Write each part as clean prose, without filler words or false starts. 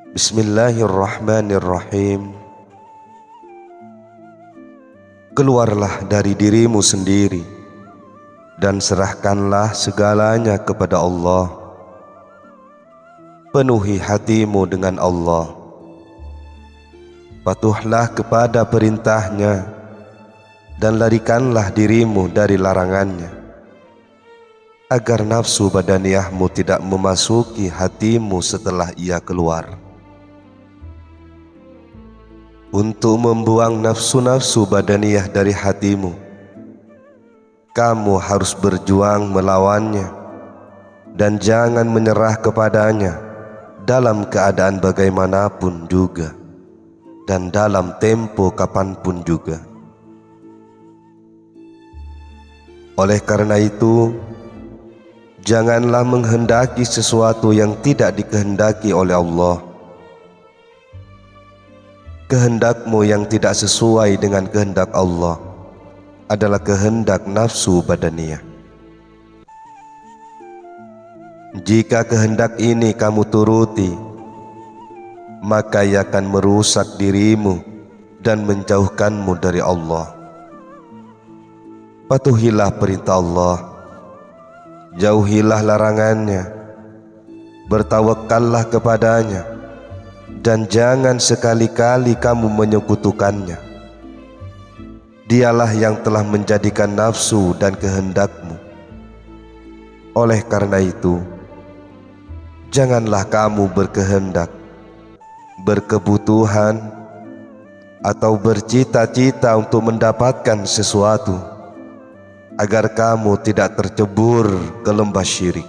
Bismillahirrahmanirrahim. Keluarlah dari dirimu sendiri dan serahkanlah segalanya kepada Allah. Penuhi hatimu dengan Allah. Patuhlah kepada perintahnya dan larikanlah dirimu dari larangannya, agar nafsu badaniyahmu tidak memasuki hatimu setelah ia keluar. Untuk membuang nafsu-nafsu badaniyah dari hatimu, kamu harus berjuang melawannya dan jangan menyerah kepadanya dalam keadaan bagaimanapun juga dan dalam tempo kapanpun juga. Oleh karena itu, janganlah menghendaki sesuatu yang tidak dikehendaki oleh Allah. Kehendakmu yang tidak sesuai dengan kehendak Allah adalah kehendak nafsu badaniyah. Jika kehendak ini kamu turuti, maka ia akan merusak dirimu dan menjauhkanmu dari Allah. Patuhilah perintah Allah, jauhilah larangannya, bertawakallah kepadanya, dan jangan sekali-kali kamu menyekutukannya. Dialah yang telah menjadikan nafsu dan kehendakmu. Oleh karena itu, janganlah kamu berkehendak, berkebutuhan, atau bercita-cita untuk mendapatkan sesuatu, agar kamu tidak tercebur ke lembah syirik.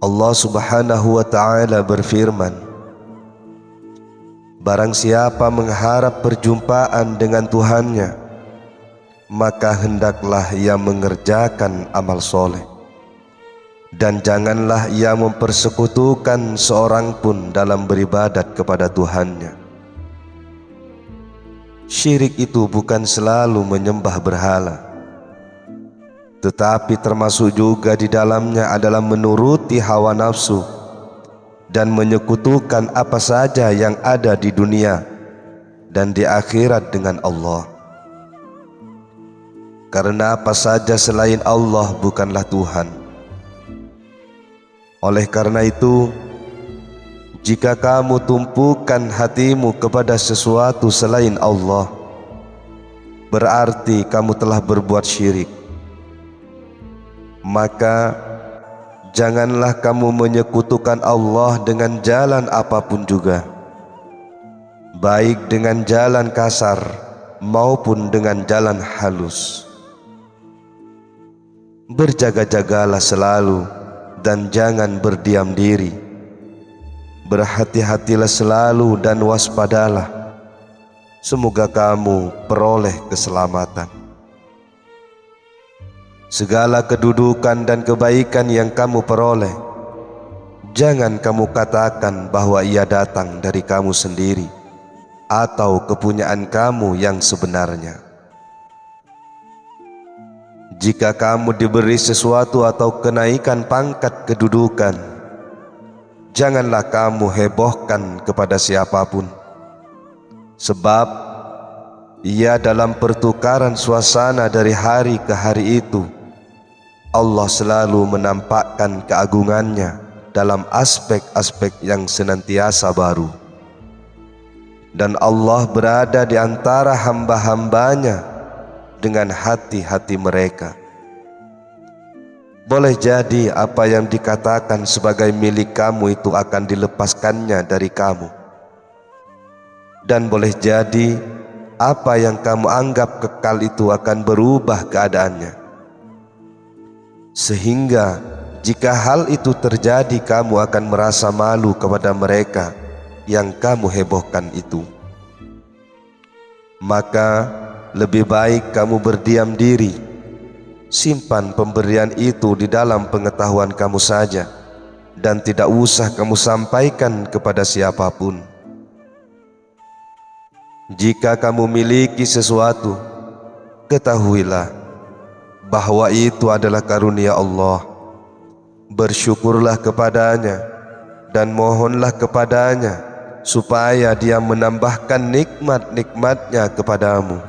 Allah Subhanahu wa ta'ala berfirman, barang siapa mengharap perjumpaan dengan Tuhannya, maka hendaklah ia mengerjakan amal soleh, dan janganlah ia mempersekutukan seorang pun dalam beribadat kepada Tuhannya. Syirik itu bukan selalu menyembah berhala, tetapi termasuk juga di dalamnya adalah menuruti hawa nafsu dan menyekutukan apa saja yang ada di dunia dan di akhirat dengan Allah. Karena apa saja selain Allah bukanlah Tuhan. Oleh karena itu, jika kamu tumpukan hatimu kepada sesuatu selain Allah, berarti kamu telah berbuat syirik. Maka janganlah kamu menyekutukan Allah dengan jalan apapun juga, baik dengan jalan kasar maupun dengan jalan halus. Berjaga-jagalah selalu dan jangan berdiam diri. Berhati-hatilah selalu dan waspadalah. Semoga kamu peroleh keselamatan. Segala kedudukan dan kebaikan yang kamu peroleh, jangan kamu katakan bahwa ia datang dari kamu sendiri atau kepunyaan kamu yang sebenarnya. Jika kamu diberi sesuatu atau kenaikan pangkat kedudukan, janganlah kamu hebohkan kepada siapapun, sebab ia dalam pertukaran suasana dari hari ke hari itu, Allah selalu menampakkan keagungannya dalam aspek-aspek yang senantiasa baru. Dan Allah berada di antara hamba-hambanya dengan hati-hati mereka. Boleh jadi apa yang dikatakan sebagai milik kamu itu akan dilepaskannya dari kamu. Dan boleh jadi apa yang kamu anggap kekal itu akan berubah keadaannya. Sehingga jika hal itu terjadi, kamu akan merasa malu kepada mereka yang kamu hebohkan itu. Maka lebih baik kamu berdiam diri, simpan pemberian itu di dalam pengetahuan kamu saja, dan tidak usah kamu sampaikan kepada siapapun. Jika kamu miliki sesuatu, ketahuilah bahwa itu adalah karunia Allah. Bersyukurlah kepadanya dan mohonlah kepadanya supaya dia menambahkan nikmat-nikmatnya kepadamu.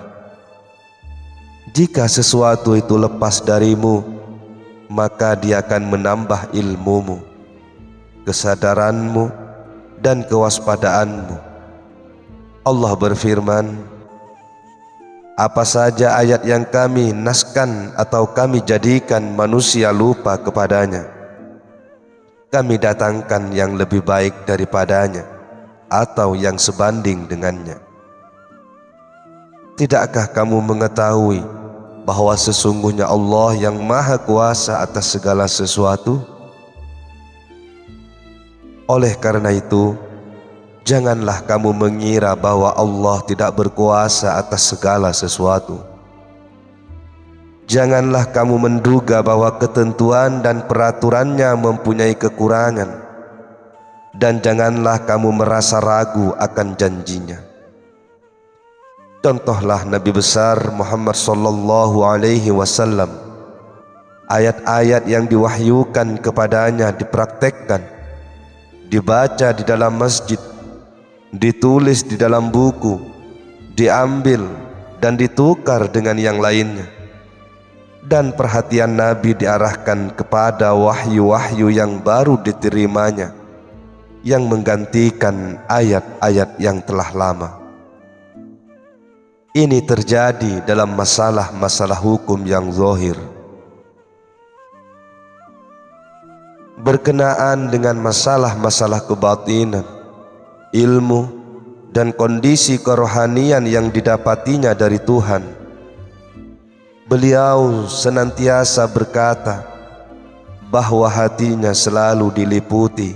Jika sesuatu itu lepas darimu, maka dia akan menambah ilmumu, kesadaranmu, dan kewaspadaanmu. Allah berfirman, apa saja ayat yang kami naskan atau kami jadikan manusia lupa kepadanya, kami datangkan yang lebih baik daripadanya atau yang sebanding dengannya. Tidakkah kamu mengetahui bahwa sesungguhnya Allah yang Maha Kuasa atas segala sesuatu? Oleh karena itu, janganlah kamu mengira bahwa Allah tidak berkuasa atas segala sesuatu. Janganlah kamu menduga bahwa ketentuan dan peraturannya mempunyai kekurangan, dan janganlah kamu merasa ragu akan janjinya. Contohlah Nabi besar Muhammad sallallahu alaihi wasallam. Ayat-ayat yang diwahyukan kepadanya dipraktekkan, dibaca di dalam masjid, ditulis di dalam buku, diambil dan ditukar dengan yang lainnya. Dan perhatian Nabi diarahkan kepada wahyu-wahyu yang baru diterimanya, yang menggantikan ayat-ayat yang telah lama. Ini terjadi dalam masalah-masalah hukum yang zahir. Berkenaan dengan masalah-masalah kebatinan, ilmu, dan kondisi kerohanian yang didapatinya dari Tuhan, beliau senantiasa berkata bahwa hatinya selalu diliputi,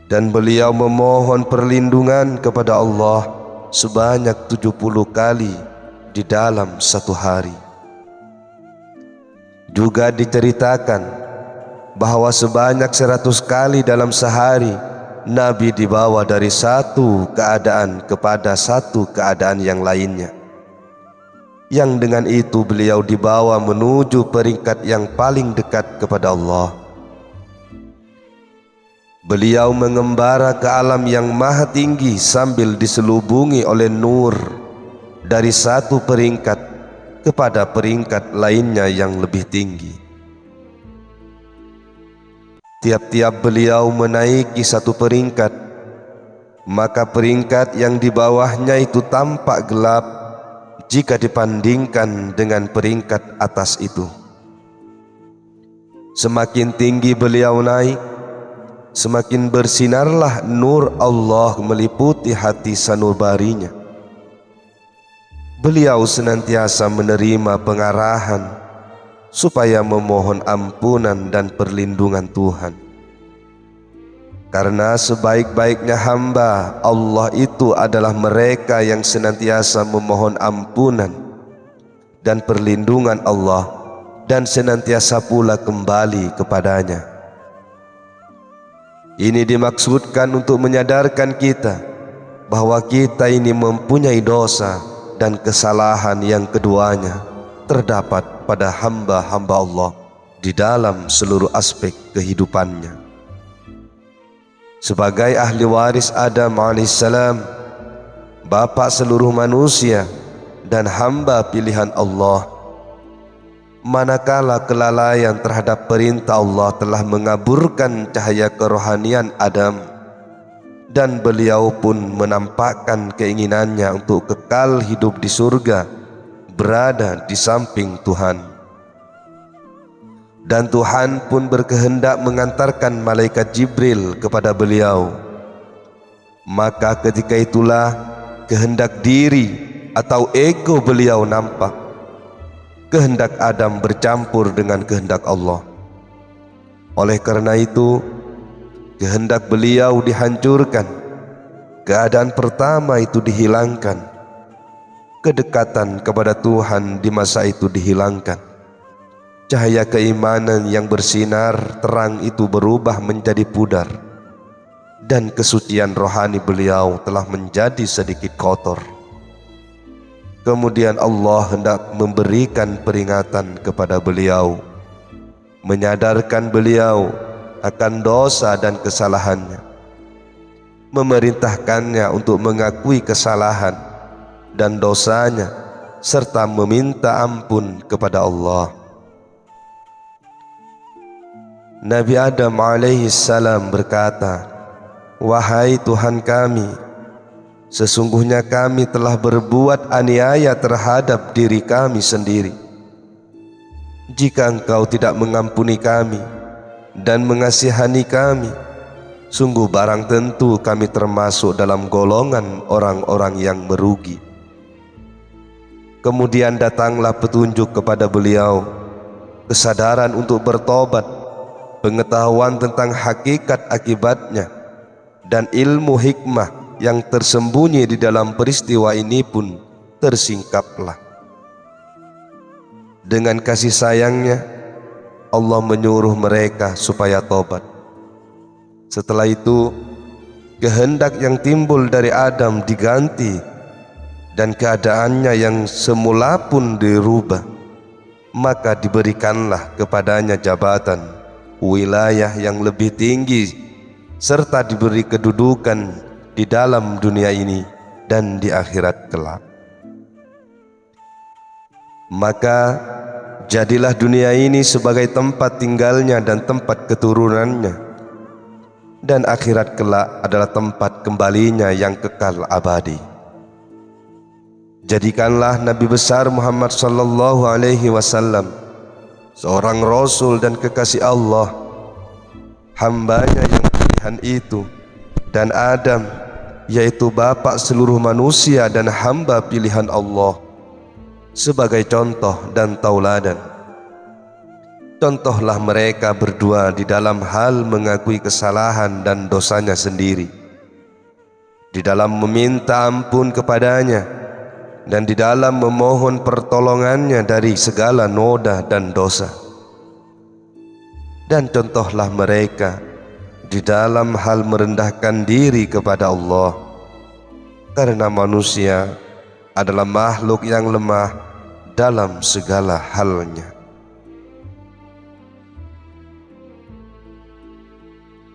dan beliau memohon perlindungan kepada Allah sebanyak 70 kali di dalam satu hari. Juga diceritakan bahwa sebanyak 100 kali dalam sehari Nabi dibawa dari satu keadaan kepada satu keadaan yang lainnya, yang dengan itu beliau dibawa menuju peringkat yang paling dekat kepada Allah. Beliau mengembara ke alam yang maha tinggi sambil diselubungi oleh nur dari satu peringkat kepada peringkat lainnya yang lebih tinggi. Tiap-tiap beliau menaiki satu peringkat, maka peringkat yang di bawahnya itu tampak gelap jika dibandingkan dengan peringkat atas itu. Semakin tinggi beliau naik, semakin bersinarlah nur Allah meliputi hati sanubarinya. Beliau senantiasa menerima pengarahan supaya memohon ampunan dan perlindungan Tuhan. Karena sebaik-baiknya hamba Allah itu adalah mereka yang senantiasa memohon ampunan dan perlindungan Allah, dan senantiasa pula kembali kepadanya. Ini dimaksudkan untuk menyadarkan kita bahwa kita ini mempunyai dosa dan kesalahan yang keduanya terdapat pada hamba-hamba Allah di dalam seluruh aspek kehidupannya. Sebagai ahli waris Adam alaihissalam, bapa seluruh manusia dan hamba pilihan Allah, manakala kelalaian terhadap perintah Allah telah mengaburkan cahaya kerohanian Adam, dan beliau pun menampakkan keinginannya untuk kekal hidup di surga, berada di samping Tuhan. Dan Tuhan pun berkehendak mengantarkan malaikat Jibril kepada beliau. Maka ketika itulah kehendak diri atau ego beliau nampak. Kehendak Adam bercampur dengan kehendak Allah. Oleh karena itu, kehendak beliau dihancurkan. Keadaan pertama itu dihilangkan. Kedekatan kepada Tuhan di masa itu dihilangkan. Cahaya keimanan yang bersinar terang itu berubah menjadi pudar, dan kesucian rohani beliau telah menjadi sedikit kotor. Kemudian Allah hendak memberikan peringatan kepada beliau, menyadarkan beliau akan dosa dan kesalahannya, memerintahkannya untuk mengakui kesalahan dan dosanya serta meminta ampun kepada Allah. Nabi Adam alaihi salam berkata, "Wahai Tuhan kami, sesungguhnya kami telah berbuat aniaya terhadap diri kami sendiri. Jika Engkau tidak mengampuni kami dan mengasihani kami, sungguh barang tentu kami termasuk dalam golongan orang-orang yang merugi." Kemudian datanglah petunjuk kepada beliau, kesadaran untuk bertobat, pengetahuan tentang hakikat akibatnya, dan ilmu hikmah yang tersembunyi di dalam peristiwa ini pun tersingkaplah. Dengan kasih sayangnya, Allah menyuruh mereka supaya tobat. Setelah itu, kehendak yang timbul dari Adam diganti dan keadaannya yang semula pun dirubah. Maka diberikanlah kepadanya jabatan, wilayah yang lebih tinggi, serta diberi kedudukan di dalam dunia ini dan di akhirat kelak. Maka jadilah dunia ini sebagai tempat tinggalnya dan tempat keturunannya, dan akhirat kelak adalah tempat kembalinya yang kekal abadi. Jadikanlah Nabi besar Muhammad sallallahu alaihi wasallam seorang Rasul dan kekasih Allah, hambanya yang pilihan itu, dan Adam, yaitu bapak seluruh manusia dan hamba pilihan Allah, sebagai contoh dan tauladan. Contohlah mereka berdua di dalam hal mengakui kesalahan dan dosanya sendiri, di dalam meminta ampun kepadanya, dan di dalam memohon pertolongannya dari segala noda dan dosa. Dan contohlah mereka di dalam hal merendahkan diri kepada Allah, karena manusia adalah makhluk yang lemah dalam segala halnya.